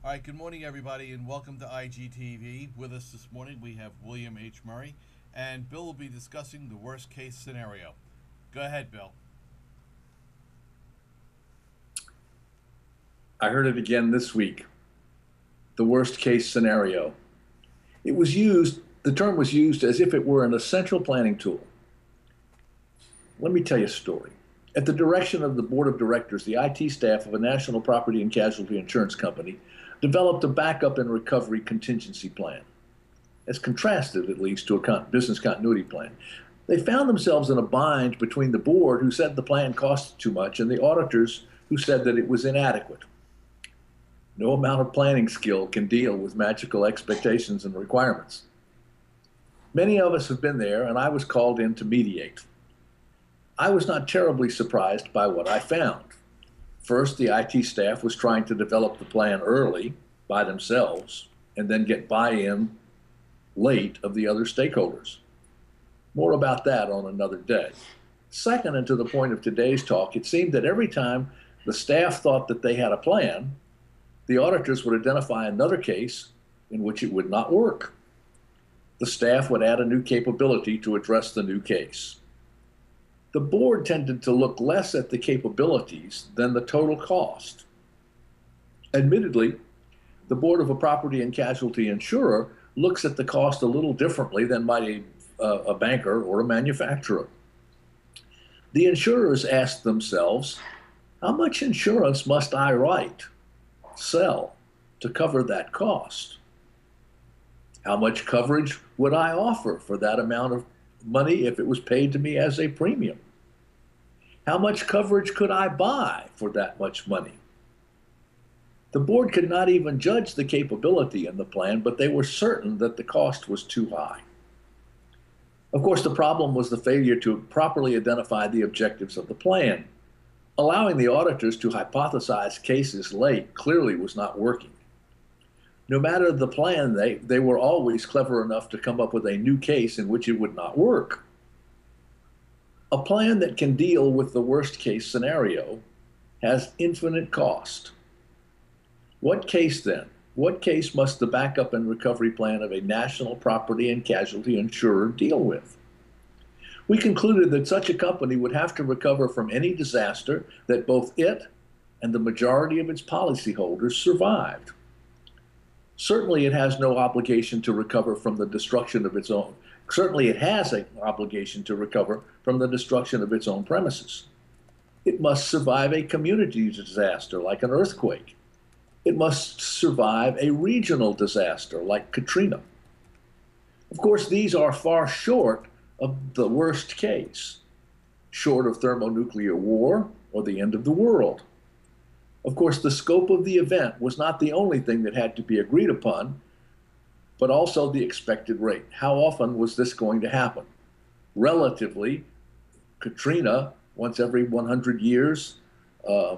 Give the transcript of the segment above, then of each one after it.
All right, good morning, everybody, and welcome to IGTV. With us this morning, we have William H. Murray, and Bill will be discussing the worst case scenario. Go ahead, Bill. I heard it again this week. The worst case scenario. The term was used as if it were an essential planning tool. Let me tell you a story. At the direction of the board of directors, the IT staff of a national property and casualty insurance company developed a backup and recovery contingency plan, as contrasted at least to a business continuity plan. They found themselves in a bind between the board, who said the plan costed too much, and the auditors, who said that it was inadequate. No amount of planning skill can deal with magical expectations and requirements. Many of us have been there, and I was called in to mediate. I was not terribly surprised by what I found. First, the IT staff was trying to develop the plan early by themselves and then get buy-in late of the other stakeholders. More about that on another day. Second, and to the point of today's talk, it seemed that every time the staff thought that they had a plan, the auditors would identify another case in which it would not work. The staff would add a new capability to address the new case. The board tended to look less at the capabilities than the total cost. Admittedly, the board of a property and casualty insurer looks at the cost a little differently than might a banker or a manufacturer. The insurers ask themselves, how much insurance must I sell to cover that cost? How much coverage would I offer for that amount of money if it was paid to me as a premium? How much coverage could I buy for that much money? The board could not even judge the capability in the plan, but they were certain that the cost was too high. Of course, the problem was the failure to properly identify the objectives of the plan. Allowing the auditors to hypothesize cases late clearly was not working. No matter the plan, they were always clever enough to come up with a new case in which it would not work. A plan that can deal with the worst case scenario has infinite cost. What case then? What case must the backup and recovery plan of a national property and casualty insurer deal with? We concluded that such a company would have to recover from any disaster that both it and the majority of its policyholders survived. Certainly it has no obligation to recover from the destruction of its own. Certainly it has an obligation to recover from the destruction of its own premises. It must survive a community disaster like an earthquake. It must survive a regional disaster like Katrina. Of course, these are far short of the worst case, short of thermonuclear war or the end of the world. Of course, the scope of the event was not the only thing that had to be agreed upon, but also the expected rate. How often was this going to happen? Relatively, Katrina, once every 100 years, a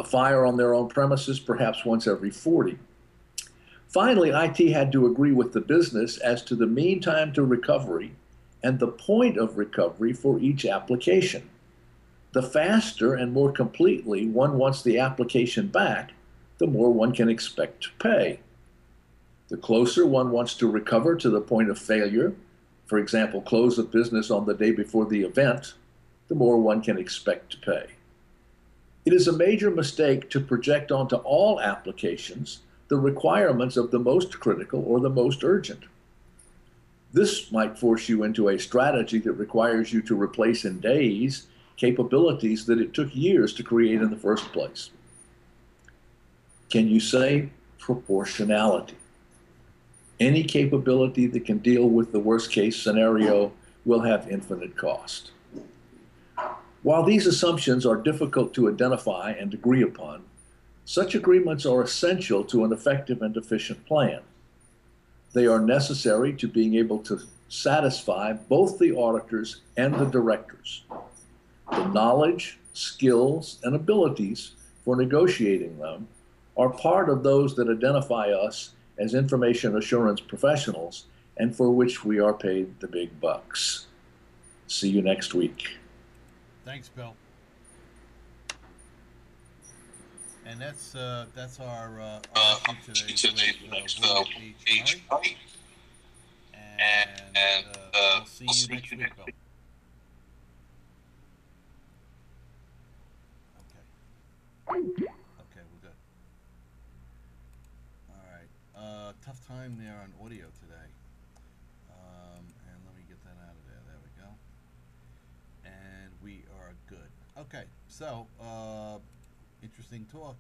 fire on their own premises, perhaps once every 40. Finally, IT had to agree with the business as to the mean time to recovery and the point of recovery for each application. The faster and more completely one wants the application back, the more one can expect to pay. The closer one wants to recover to the point of failure, for example, close of business on the day before the event, the more one can expect to pay. It is a major mistake to project onto all applications the requirements of the most critical or the most urgent. This might force you into a strategy that requires you to replace in days capabilities that it took years to create in the first place. Can you say proportionality? Any capability that can deal with the worst case scenario will have infinite cost. While these assumptions are difficult to identify and agree upon, such agreements are essential to an effective and efficient plan. They are necessary to being able to satisfy both the auditors and the directors. The knowledge, skills, and abilities for negotiating them are part of those that identify us as information assurance professionals and for which we are paid the big bucks. See you next week. Thanks, Bill. And that's our issue today with William H. Murray. And we'll see you next week, Bill. Okay. Okay, we're good. All right. Tough time there on audio today. And let me get that out of there. There we go. And we are good. Okay. So, interesting talk.